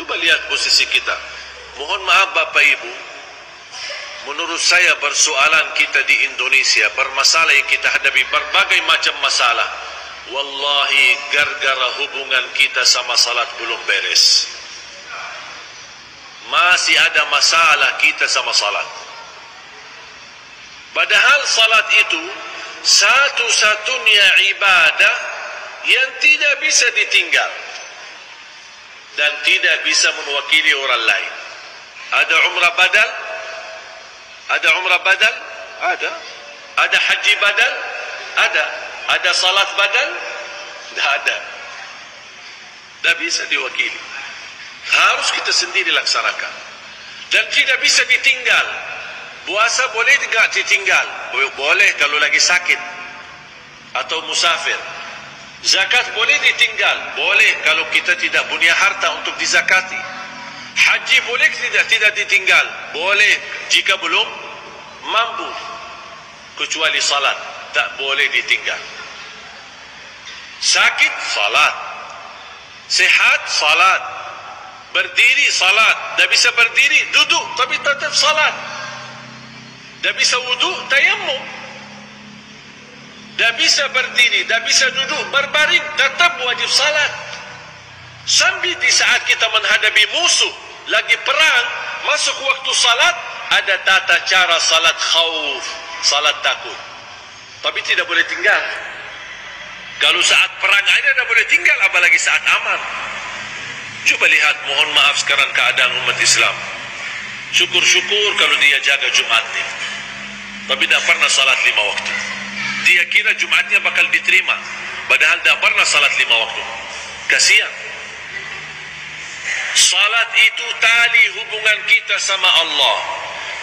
Cuba lihat posisi kita. Mohon maaf Bapak Ibu, menurut saya persoalan kita di Indonesia, bermasalah yang kita hadapi, berbagai macam masalah. Wallahi, gara-gara hubungan kita sama salat belum beres. Masih ada masalah kita sama salat. Padahal salat itu satu-satunya ibadah yang tidak bisa ditinggal dan tidak bisa mewakili orang lain. Ada umrah badal? Ada umrah badal? Ada. Ada haji badal? Ada. Ada salat badal? Tidak ada. Tidak bisa diwakili. Harus kita sendiri laksanakan. Dan tidak bisa ditinggal. Puasa boleh tidak ditinggal? Boleh kalau lagi sakit atau musafir. Zakat boleh ditinggal? Boleh kalau kita tidak punya harta untuk dizakati. Haji boleh tidak ditinggal? Boleh jika belum mampu. Kecuali salat tak boleh ditinggal. Sakit salat, sehat salat, berdiri salat. Tak bisa berdiri, duduk tapi tetap salat. Tak bisa wudu, tayammum. Tak bisa berdiri, tak bisa duduk, berbaring, tetap wajib salat. Sambil di saat kita menghadapi musuh, lagi perang, masuk waktu salat, ada tata cara salat khauf, salat takut. Tapi tidak boleh tinggal. Kalau saat perang ada, tidak boleh tinggal, apalagi saat aman. Coba lihat, mohon maaf sekarang keadaan umat Islam. Syukur-syukur kalau dia jaga Jumatnya, tapi tidak pernah salat 5 waktu. Dia kira Jumatnya bakal diterima, padahal tidak pernah salat 5 waktu. Kasihan. Salat itu tali hubungan kita sama Allah.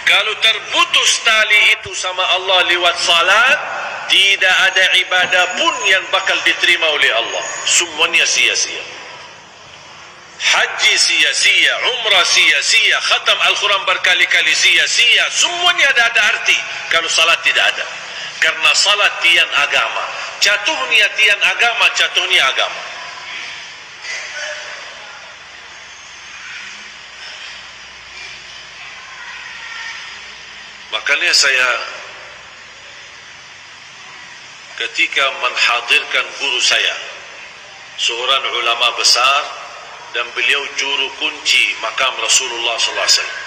Kalau terputus tali itu sama Allah lewat salat, tidak ada ibadah pun yang bakal diterima oleh Allah. Semuanya sia-sia. Haji sia-sia, umrah sia-sia, khatam Al-Quran berkali-kali sia-sia. Semuanya ada arti kalau salat tidak ada. Karena salat tiang agama. Jatuhnya tiang agama, jatuhnya agama. Makanya saya ketika menghadirkan guru saya, seorang ulama besar dan beliau juru kunci makam Rasulullah sallallahu alaihi wasallam.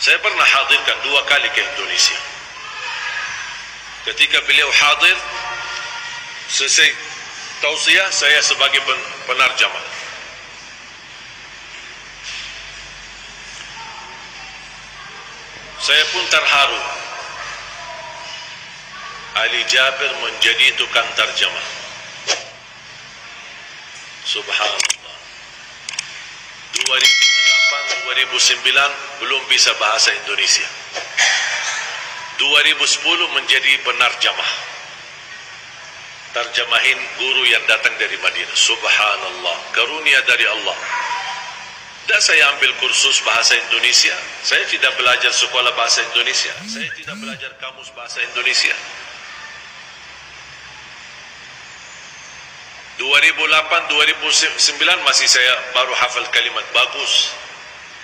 Saya pernah hadirkan 2 kali ke Indonesia. Ketika beliau hadir, selesai tausiah, saya sebagai penarjamah. Saya pun terharu. Ali Jabir menjadi tukang terjemah. Subhanallah. 2008-2009 belum bisa bahasa Indonesia. 2010 menjadi penarjamah. Terjemahin guru yang datang dari Madinah. Subhanallah, karunia dari Allah. Dan saya ambil kursus bahasa Indonesia. Saya tidak belajar sekolah bahasa Indonesia. Saya tidak belajar kamus bahasa Indonesia. 2008-2009 masih saya baru hafal kalimat bagus.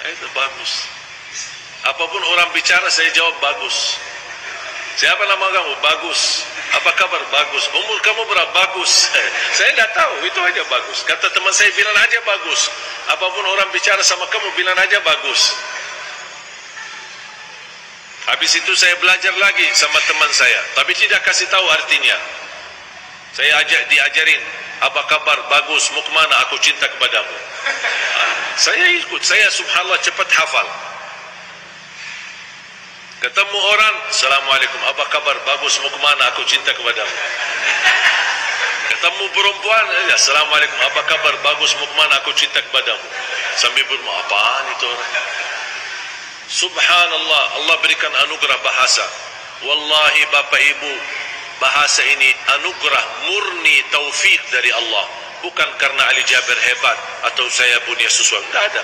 Itu bagus. Apapun orang bicara saya jawab bagus. Siapa nama kamu? Bagus. Apa kabar? Bagus. Umur kamu berapa? Bagus. Saya tidak tahu, itu aja bagus. Kata teman saya, bilang aja bagus. Apapun orang bicara sama kamu, bilang aja bagus. Habis itu saya belajar lagi sama teman saya, tapi tidak kasih tahu artinya. Saya diajarin, apa kabar? Bagus. Mau kemana? Aku cinta kepadamu. Saya ikut. Saya subhanallah cepat hafal. Ketemu orang, Assalamualaikum, apa kabar? Bagus. Mau kemana? Aku cinta kepadamu. Ketemu perempuan, Assalamualaikum, apa kabar? Bagus. Mau kemana? Aku cinta kepadamu. Sambil berdoa, apaan itu orang? Subhanallah, Allah berikan anugerah bahasa. Wallahi Bapak Ibu, bahasa ini anugerah murni taufik dari Allah. Bukan karena Ali Jabir hebat atau saya punya sesuatu. Tidak ada.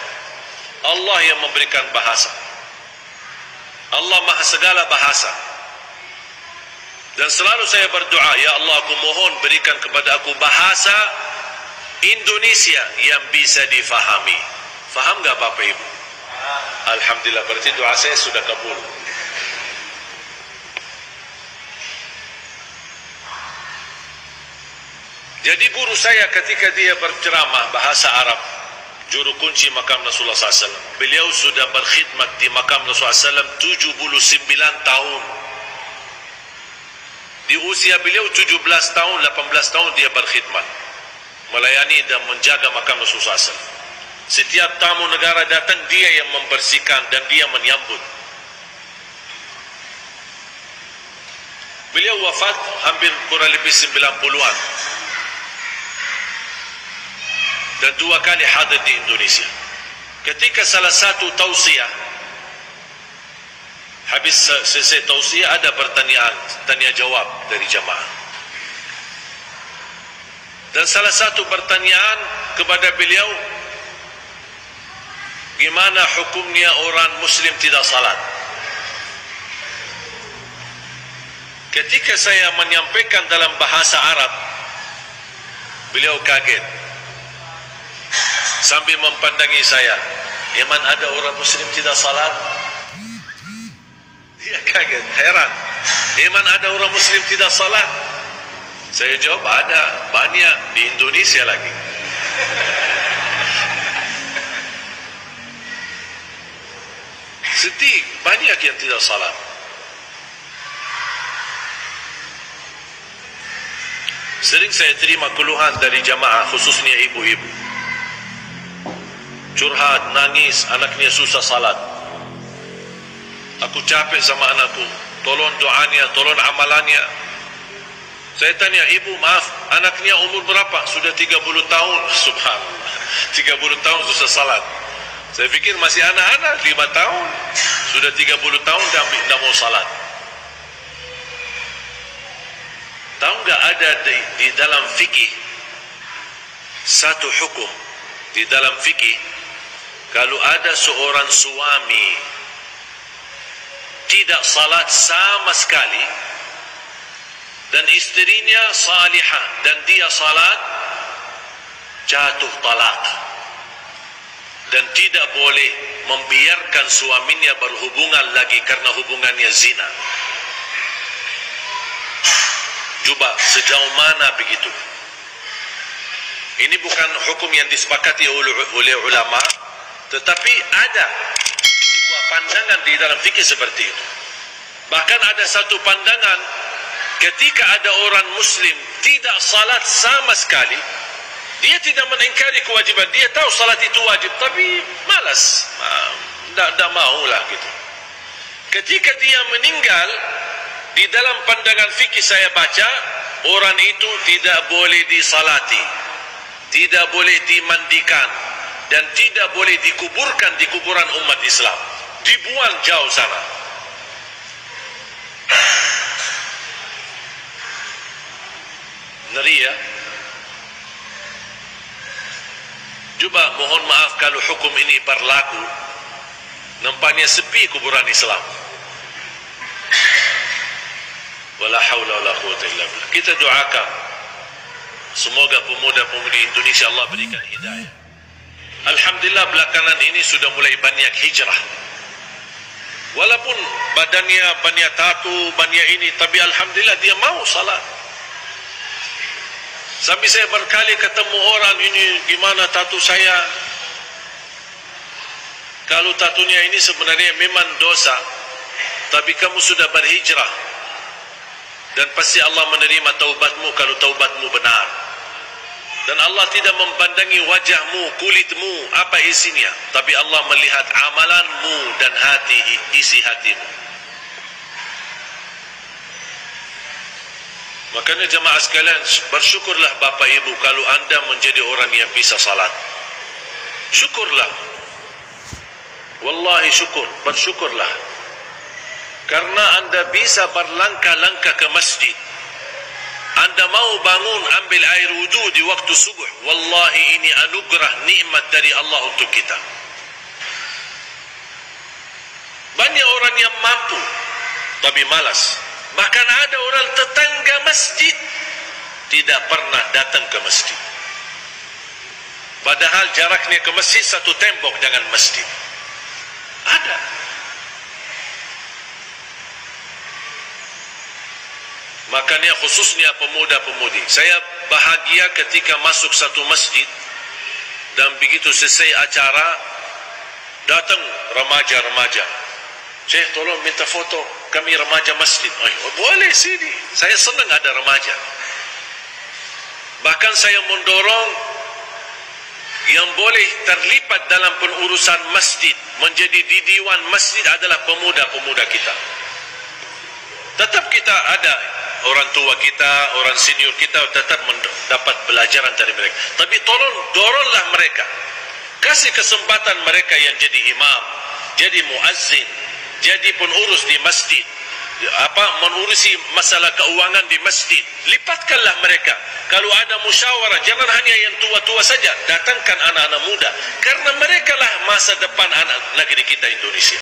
Allah yang memberikan bahasa. Allah maha segala bahasa. Dan selalu saya berdoa, ya Allah, aku mohon berikan kepada aku bahasa Indonesia yang bisa difahami. Faham gak Bapak Ibu? Alhamdulillah, berarti doa saya sudah kabul. Jadi guru saya ketika dia berceramah bahasa Arab, juru kunci makam Rasulullah SAW, beliau sudah berkhidmat di makam Rasulullah SAW 79 tahun. Di usia beliau 17 tahun, 18 tahun dia berkhidmat, melayani dan menjaga makam Rasulullah SAW. Setiap tamu negara datang, dia yang membersihkan dan dia menyambut. Beliau wafat hampir kurang lebih 90-an. Dan 2 kali hadir di Indonesia. Ketika salah satu tausiah, habis selesai tausiah ada pertanyaan, tanya jawab dari jamaah. Dan salah satu pertanyaan kepada beliau, gimana hukumnya orang Muslim tidak salat? Ketika saya menyampaikan dalam bahasa Arab, beliau kaget. Sambil mempandangi saya, "Iman ada orang Muslim tidak salat?" Dia kaget, heran. "Iman ada orang Muslim tidak salat?" Saya jawab, "Ada, banyak di Indonesia lagi." Sedih, banyak yang tidak salat. Sering saya terima keluhan dari jamaah, khususnya ibu-ibu. Curhat, nangis, anaknya susah salat. Aku capek sama anakku, tolong doanya, tolong amalannya. Saya tanya, "Ibu, maaf, anaknya umur berapa?" "Sudah 30 tahun." Subhanallah, 30 tahun susah salat. Saya fikir masih anak-anak, 5 tahun. Sudah 30 tahun dan tidak mau salat. Tahu nggak, ada di dalam fikih satu hukum di dalam fikih, kalau ada seorang suami tidak salat sama sekali dan istrinya salihah dan dia salat, jatuh talak dan tidak boleh membiarkan suaminya berhubungan lagi karena hubungannya zina. Coba sejauh mana begitu? Ini bukan hukum yang disepakati oleh ulama, tetapi ada sebuah pandangan di dalam fikih seperti itu. Bahkan ada satu pandangan, ketika ada orang Muslim tidak salat sama sekali, dia tidak mengingkari kewajiban, dia tahu salat itu wajib, tapi malas, tidak maulah gitu. Ketika dia meninggal, di dalam pandangan fikih saya baca, orang itu tidak boleh disalati, tidak boleh dimandikan, dan tidak boleh dikuburkan di kuburan umat Islam, dibuang jauh sana. Ngeri ya. Coba mohon maaf kalau hukum ini berlaku, nampaknya sepi kuburan Islam. Wala haula wala quwwata illa billah. Kita doakan semoga pemuda-pemudi Indonesia Allah berikan hidayah. Alhamdulillah belakangan ini sudah mulai banyak hijrah. Walaupun badannya banyak tatu, banyak ini, tapi alhamdulillah dia mau salat. Sampai saya berkali ketemu orang, "Ini gimana tatu saya?" Kalau tatunya ini sebenarnya memang dosa, tapi kamu sudah berhijrah, dan pasti Allah menerima taubatmu kalau taubatmu benar. Dan Allah tidak mempandangi wajahmu, kulitmu, apa isinya, tapi Allah melihat amalanmu dan hati, isi hatimu. Makanya jemaah sekalian, bersyukurlah Bapak Ibu kalau anda menjadi orang yang bisa salat. Syukurlah. Wallahi syukur, bersyukurlah. Karena anda bisa berlangkah-langkah ke masjid. Anda mau bangun ambil air wudu di waktu subuh. Wallahi ini anugerah nikmat dari Allah untuk kita. Banyak orang yang mampu tapi malas. Bahkan ada orang tetangga masjid tidak pernah datang ke masjid. Padahal jaraknya ke masjid satu tembok dengan masjid. Ada. Makanya khususnya pemuda-pemudi, saya bahagia ketika masuk satu masjid dan begitu selesai acara datang remaja-remaja. Syekh, tolong minta foto kami remaja masjid. Oh, boleh sini. Saya senang ada remaja. Bahkan saya mendorong yang boleh terlibat dalam pengurusan masjid, menjadi di diwan masjid adalah pemuda-pemuda kita. Tetap kita ada orang tua kita, orang senior kita tetap mendapat pelajaran dari mereka. Tapi tolong doronglah mereka. Kasih kesempatan mereka yang jadi imam, jadi muazzin, jadi pengurus di masjid, mengurusi masalah keuangan di masjid. Lipatkanlah mereka. Kalau ada musyawarah, jangan hanya yang tua-tua saja. Datangkan anak-anak muda, karena mereka lah masa depan anak negeri kita Indonesia.